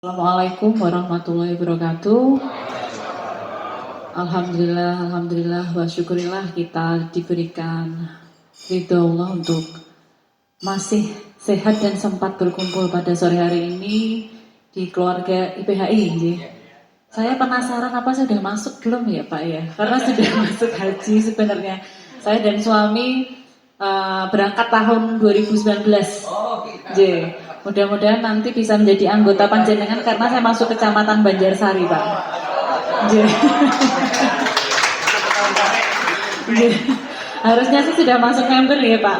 Assalamualaikum warahmatullahi wabarakatuh. Alhamdulillah wa syukurillah kita diberikan ridho Allah untuk masih sehat dan sempat berkumpul pada sore hari ini di keluarga IPHI. Saya penasaran apa sudah masuk belum ya Pak ya? Karena sudah masuk haji sebenarnya. Saya dan suami berangkat tahun 2019. Mudah-mudahan nanti bisa menjadi anggota panjenengan karena saya masuk kecamatan Banjarsari, Pak. Harusnya sih sudah masuk member ya, Pak.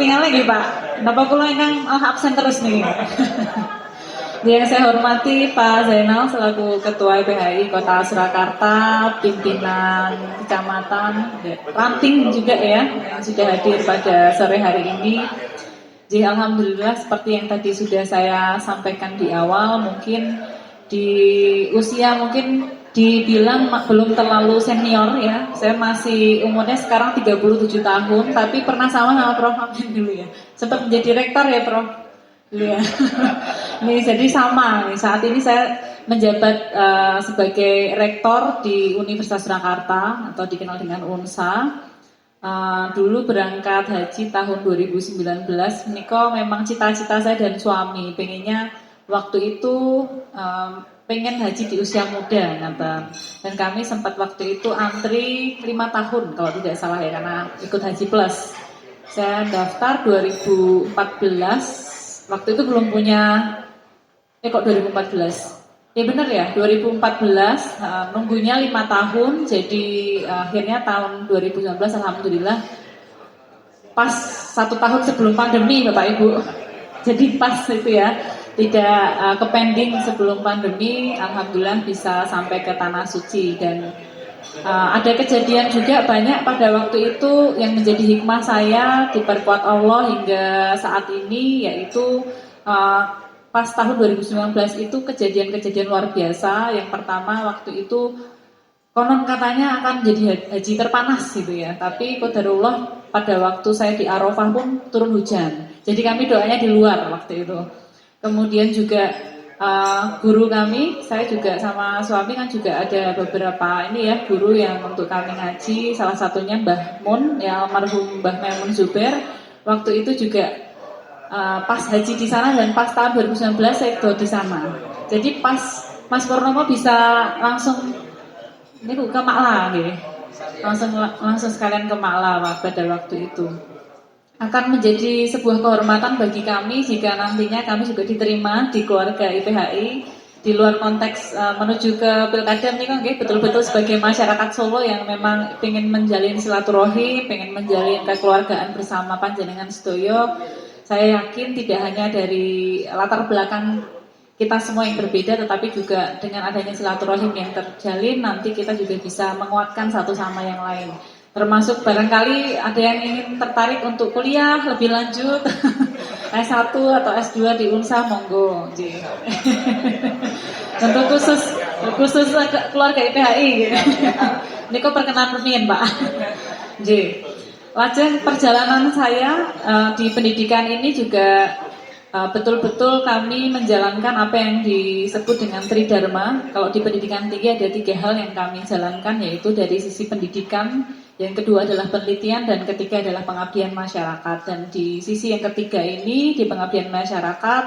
Tinggal lagi, Pak. Kenapa kula ingkang absen terus nih? Yang saya hormati Pak Zainal selaku Ketua IPHI Kota Surakarta, pimpinan kecamatan, ranting juga ya yang sudah hadir pada sore hari ini. Jadi alhamdulillah seperti yang tadi sudah saya sampaikan di awal, mungkin di usia mungkin dibilang belum terlalu senior ya. Saya masih umurnya sekarang 37 tahun, tapi pernah sama Prof Amin dulu ya. Sempat menjadi rektor ya Prof. Iya, nih jadi sama. Saat ini saya menjabat sebagai rektor di Universitas Surakarta atau dikenal dengan UNSA. Dulu berangkat haji tahun 2019. Niko memang cita-cita saya dan suami pengennya waktu itu pengen haji di usia muda, kata. Dan kami sempat waktu itu antri 5 tahun kalau tidak salah ya karena ikut haji plus. Saya daftar 2014. Waktu itu belum punya, kok 2014? Ya benar ya, 2014, nunggunya 5 tahun, jadi akhirnya tahun 2019 alhamdulillah pas 1 tahun sebelum pandemi Bapak Ibu. Jadi pas itu ya, tidak kepending sebelum pandemi, alhamdulillah bisa sampai ke Tanah Suci. Dan ada kejadian juga banyak pada waktu itu yang menjadi hikmah saya diperkuat Allah hingga saat ini, yaitu pas tahun 2019 itu kejadian-kejadian luar biasa. Yang pertama waktu itu konon katanya akan jadi haji terpanas gitu ya, tapi qadarullah pada waktu saya di Arafah pun turun hujan. Jadi kami doanya di luar waktu itu. Kemudian juga guru kami, saya juga sama suami kan juga ada beberapa ini ya guru yang untuk kami ngaji, salah satunya Mbah Mun ya, almarhum Mbah Maimun Zubair. Waktu itu juga pas haji di sana dan pas tahun 2019 saya ikut di sana. Jadi pas Mas Purnomo bisa langsung ini ke Makla gitu. Langsung sekalian ke Makla pada waktu itu. Akan menjadi sebuah kehormatan bagi kami jika nantinya kami juga diterima di keluarga IPHI di luar konteks menuju ke pilkada ini kan betul-betul sebagai masyarakat Solo yang memang ingin menjalin silaturahmi, pengen menjalin kekeluargaan bersama panjenengan sedoyo. Saya yakin tidak hanya dari latar belakang kita semua yang berbeda, tetapi juga dengan adanya silaturahim yang terjalin nanti kita juga bisa menguatkan satu sama yang lain. Termasuk barangkali ada yang ingin tertarik untuk kuliah lebih lanjut S1 atau S2 di UNSA, monggo. Tentu khusus keluarga IPHI gitu. Ini kok perkenan rumiyin Pak. Lajeng perjalanan saya di pendidikan ini juga betul-betul kami menjalankan apa yang disebut dengan Tridharma. Kalau di pendidikan tinggi ada 3 hal yang kami jalankan, yaitu dari sisi pendidikan, yang kedua adalah penelitian, dan ketiga adalah pengabdian masyarakat. Dan di sisi yang ketiga ini, di pengabdian masyarakat,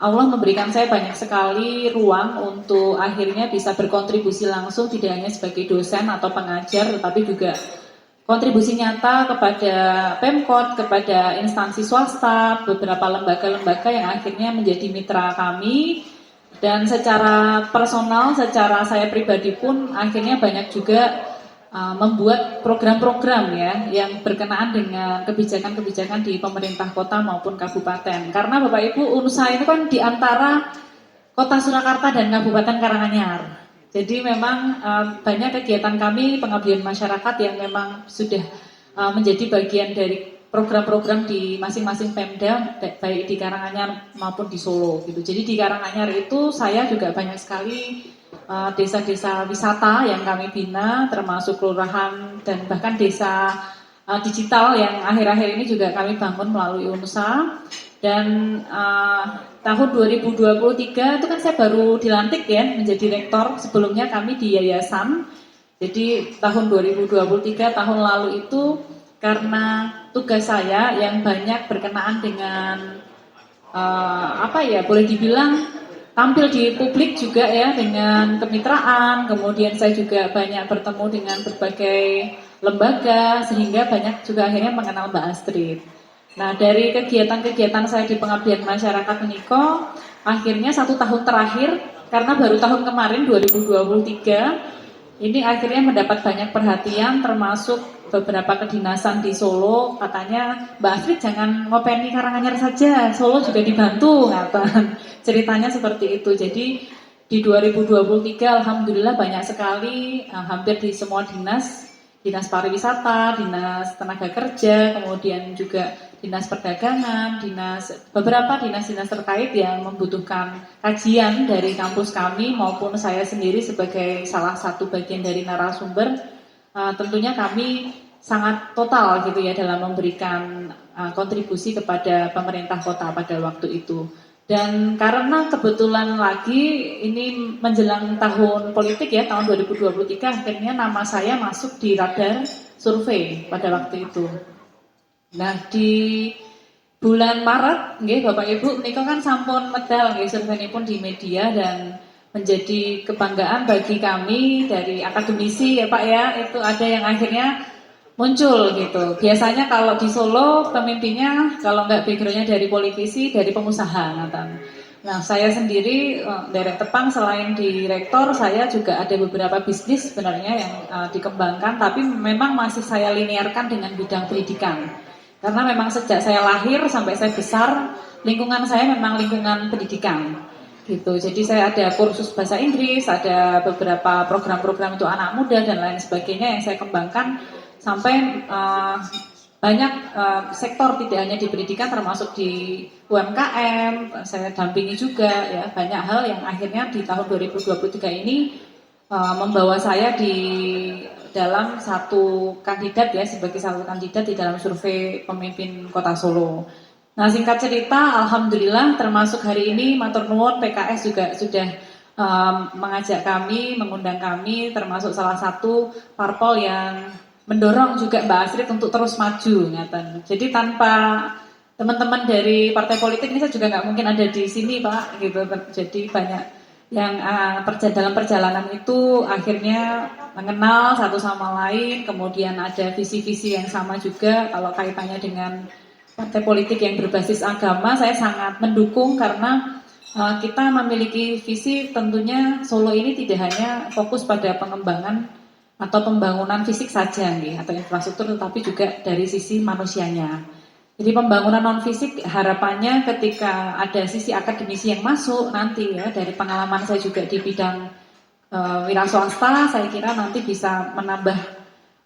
Allah memberikan saya banyak sekali ruang untuk akhirnya bisa berkontribusi langsung, tidak hanya sebagai dosen atau pengajar, tetapi juga kontribusi nyata kepada Pemkot, kepada instansi swasta, beberapa lembaga-lembaga yang akhirnya menjadi mitra kami. Dan secara personal, secara saya pribadi pun akhirnya banyak juga membuat program-program ya yang berkenaan dengan kebijakan-kebijakan di pemerintah kota maupun kabupaten. Karena Bapak Ibu, UNSA itu kan di antara Kota Surakarta dan Kabupaten Karanganyar. Jadi memang banyak kegiatan kami pengabdian masyarakat yang memang sudah menjadi bagian dari program-program di masing-masing Pemda, baik di Karanganyar maupun di Solo gitu. Jadi di Karanganyar itu saya juga banyak sekali desa-desa wisata yang kami bina, termasuk kelurahan dan bahkan desa digital yang akhir-akhir ini juga kami bangun melalui UNSA. Dan tahun 2023 itu kan saya baru dilantik ya menjadi rektor. Sebelumnya kami di yayasan. Jadi tahun 2023 tahun lalu itu karena tugas saya yang banyak berkenaan dengan apa ya, boleh dibilang tampil di publik juga ya dengan kemitraan, kemudian saya juga banyak bertemu dengan berbagai lembaga sehingga banyak juga akhirnya mengenal Mbak Astrid. Nah, dari kegiatan-kegiatan saya di pengabdian masyarakat Niko, akhirnya 1 tahun terakhir karena baru tahun kemarin 2023 ini akhirnya mendapat banyak perhatian termasuk beberapa kedinasan di Solo. Katanya Mbak Astrid jangan ngopeni Karanganyar saja, Solo juga dibantu ngatan. Ceritanya seperti itu. Jadi di 2023 alhamdulillah banyak sekali hampir di semua dinas pariwisata, dinas tenaga kerja, kemudian juga dinas perdagangan, beberapa dinas-dinas terkait yang membutuhkan kajian dari kampus kami maupun saya sendiri sebagai salah satu bagian dari narasumber, tentunya kami sangat total gitu ya dalam memberikan kontribusi kepada pemerintah kota pada waktu itu. Dan karena kebetulan lagi ini menjelang tahun politik ya, tahun 2023 akhirnya nama saya masuk di radar survei pada waktu itu. Nah, di bulan Maret, nggih Bapak Ibu, Niko kan sampun medal nggih survei pun di media dan menjadi kebanggaan bagi kami dari akademisi ya Pak ya, itu ada yang akhirnya muncul gitu. Biasanya kalau di Solo pemimpinnya kalau nggak backgroundnya dari politisi, dari pengusaha Nathan. Nah, saya sendiri dari Tepang selain di rektor, saya juga ada beberapa bisnis sebenarnya yang dikembangkan, tapi memang masih saya linearkan dengan bidang pendidikan. Karena memang sejak saya lahir sampai saya besar, lingkungan saya memang lingkungan pendidikan. Gitu. Jadi saya ada kursus bahasa Inggris, ada beberapa program-program untuk anak muda dan lain sebagainya yang saya kembangkan sampai banyak sektor tidak hanya di pendidikan termasuk di UMKM, saya dampingi juga ya banyak hal yang akhirnya di tahun 2023 ini membawa saya di dalam satu kandidat ya sebagai satu kandidat di dalam survei pemimpin Kota Solo. Nah, singkat cerita, alhamdulillah termasuk hari ini matur nuwun PKS juga sudah mengajak kami, mengundang kami termasuk salah satu parpol yang mendorong juga Mbak Astrid untuk terus maju ngaten. Jadi tanpa teman-teman dari partai politik ini saya juga nggak mungkin ada di sini Pak gitu. Jadi banyak yang dalam perjalanan itu akhirnya mengenal satu sama lain, kemudian ada visi-visi yang sama juga. Kalau kaitannya dengan partai politik yang berbasis agama, saya sangat mendukung karena kita memiliki visi tentunya Solo ini tidak hanya fokus pada pengembangan atau pembangunan fisik saja nih, atau infrastruktur, tetapi juga dari sisi manusianya. Jadi pembangunan non fisik harapannya ketika ada sisi akademisi yang masuk nanti ya, dari pengalaman saya juga di bidang wira swasta, saya kira nanti bisa menambah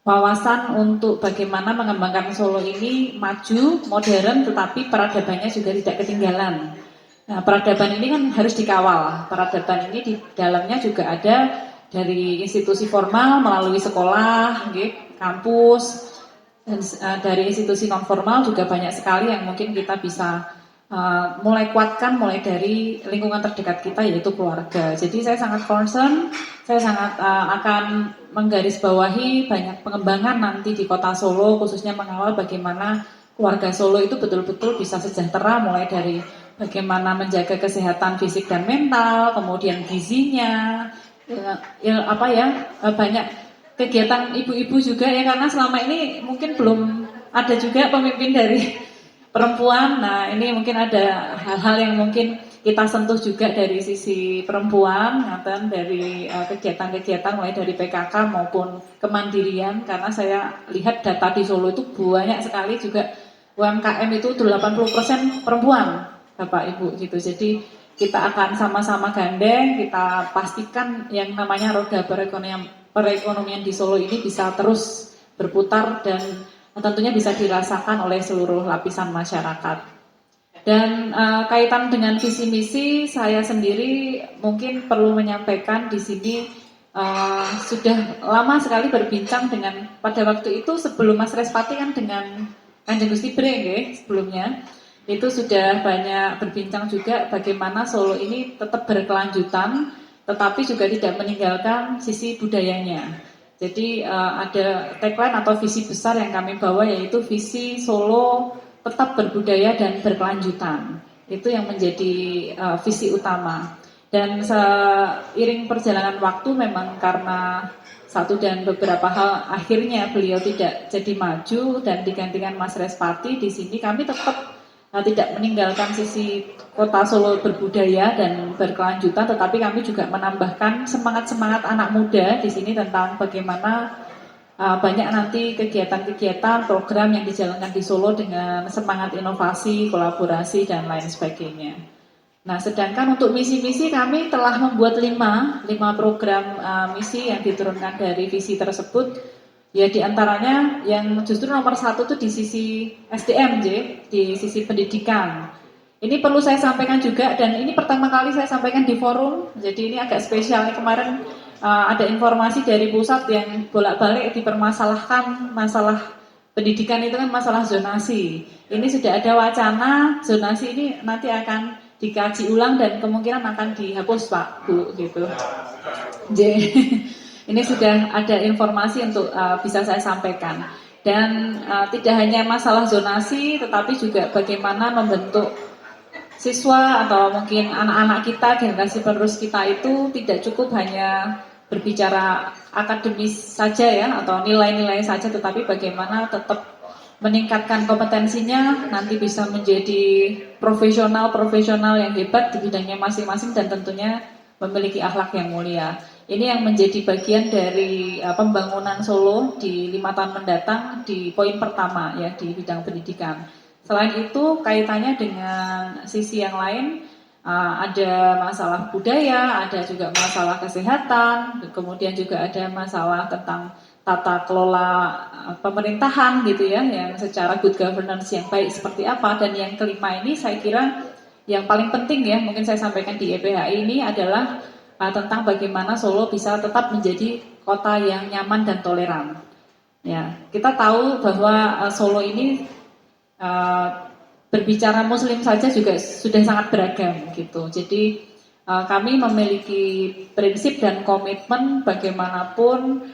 wawasan untuk bagaimana mengembangkan Solo ini maju, modern, tetapi peradabannya juga tidak ketinggalan. Nah, peradaban ini kan harus dikawal. Peradaban ini di dalamnya juga ada dari institusi formal melalui sekolah, kampus, dan dari institusi non formal juga banyak sekali yang mungkin kita bisa mulai kuatkan mulai dari lingkungan terdekat kita yaitu keluarga. Jadi saya sangat concern, saya sangat akan menggarisbawahi banyak pengembangan nanti di Kota Solo, khususnya mengawal bagaimana keluarga Solo itu betul-betul bisa sejahtera mulai dari bagaimana menjaga kesehatan fisik dan mental, kemudian gizinya, banyak kegiatan ibu-ibu juga ya karena selama ini mungkin belum ada juga pemimpin dari perempuan. Nah, ini mungkin ada hal-hal yang mungkin kita sentuh juga dari sisi perempuan, dari kegiatan-kegiatan mulai dari PKK maupun kemandirian karena saya lihat data di Solo itu banyak sekali juga UMKM itu 80% perempuan, Bapak Ibu gitu. Jadi kita akan sama-sama gandeng, kita pastikan yang namanya roda perekonomian di Solo ini bisa terus berputar dan tentunya bisa dirasakan oleh seluruh lapisan masyarakat. Dan kaitan dengan visi misi, saya sendiri mungkin perlu menyampaikan di sini sudah lama sekali berbincang dengan pada waktu itu sebelum Mas Respati kan dengan Kanjeng Gusti Breng sebelumnya. itu sudah banyak berbincang juga bagaimana Solo ini tetap berkelanjutan, tetapi juga tidak meninggalkan sisi budayanya. Jadi ada tagline atau visi besar yang kami bawa, yaitu visi Solo tetap berbudaya dan berkelanjutan. Itu yang menjadi visi utama. Dan seiring perjalanan waktu memang karena satu dan beberapa hal akhirnya beliau tidak jadi maju dan digantikan Mas Respati. Di sini kami tetap tidak meninggalkan sisi kota Solo berbudaya dan berkelanjutan, tetapi kami juga menambahkan semangat-semangat anak muda di sini tentang bagaimana banyak nanti kegiatan-kegiatan, program yang dijalankan di Solo dengan semangat inovasi, kolaborasi, dan lain sebagainya. Nah, sedangkan untuk misi-misi kami telah membuat lima program misi yang diturunkan dari visi tersebut. Ya, diantaranya yang justru nomor satu itu di sisi SDM, di sisi pendidikan. Ini perlu saya sampaikan juga, dan ini pertama kali saya sampaikan di forum, jadi ini agak spesial. Kemarin ada informasi dari pusat yang bolak-balik dipermasalahkan masalah pendidikan itu kan masalah zonasi. Ini sudah ada wacana zonasi ini nanti akan dikaji ulang dan kemungkinan akan dihapus Pak, Bu, gitu. Ini sudah ada informasi untuk bisa saya sampaikan. Dan tidak hanya masalah zonasi, tetapi juga bagaimana membentuk siswa atau mungkin anak-anak kita, generasi penerus kita itu tidak cukup hanya berbicara akademis saja ya, atau nilai-nilai saja, tetapi bagaimana tetap meningkatkan kompetensinya, nanti bisa menjadi profesional yang hebat di bidangnya masing-masing dan tentunya memiliki akhlak yang mulia. Ini yang menjadi bagian dari pembangunan Solo di 5 tahun mendatang di poin pertama ya, di bidang pendidikan. Selain itu kaitannya dengan sisi yang lain, ada masalah budaya, ada juga masalah kesehatan, kemudian juga ada masalah tentang tata kelola pemerintahan gitu ya, yang secara good governance yang baik seperti apa. Dan yang kelima ini saya kira yang paling penting ya, mungkin saya sampaikan di EPHI ini adalah tentang bagaimana Solo bisa tetap menjadi kota yang nyaman dan toleran. Ya, kita tahu bahwa Solo ini berbicara Muslim saja juga sudah sangat beragam gitu. Jadi kami memiliki prinsip dan komitmen bagaimanapun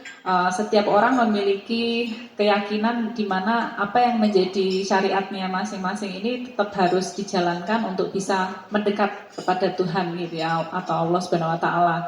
setiap orang memiliki keyakinan di mana apa yang menjadi syariatnya masing-masing ini tetap harus dijalankan untuk bisa mendekat kepada Tuhan gitu ya, atau Allah Subhanahu wa taala.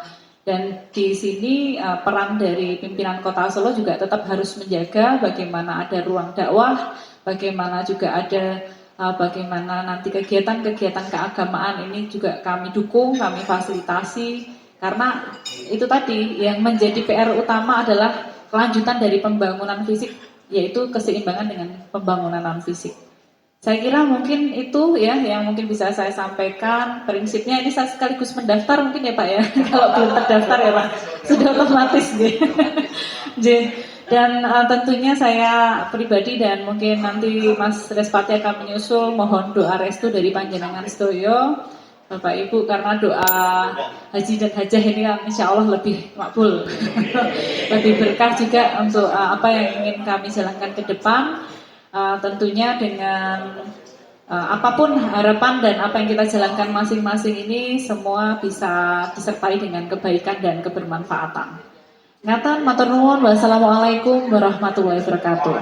Dan di sini peran dari pimpinan Kota Solo juga tetap harus menjaga bagaimana ada ruang dakwah, bagaimana juga ada bagaimana nanti kegiatan-kegiatan keagamaan ini juga kami dukung, kami fasilitasi, karena itu tadi yang menjadi PR utama adalah kelanjutan dari pembangunan fisik, yaitu keseimbangan dengan pembangunan non fisik. Saya kira mungkin itu ya yang mungkin bisa saya sampaikan. Prinsipnya ini saya sekaligus mendaftar mungkin ya Pak ya. Kalau belum terdaftar ya Pak, sudah otomatis gitu. Dan tentunya saya pribadi dan mungkin nanti Mas Respati akan menyusul, mohon doa restu dari Panjenengan Sedoyo, Bapak Ibu, karena doa haji dan hajah ini insya Allah lebih makbul, lebih berkah juga untuk apa yang ingin kami jalankan ke depan. Tentunya dengan apapun harapan dan apa yang kita jalankan masing-masing ini semua bisa disertai dengan kebaikan dan kebermanfaatan. Ngaten, matur nuwun, wassalamualaikum warahmatullahi wabarakatuh.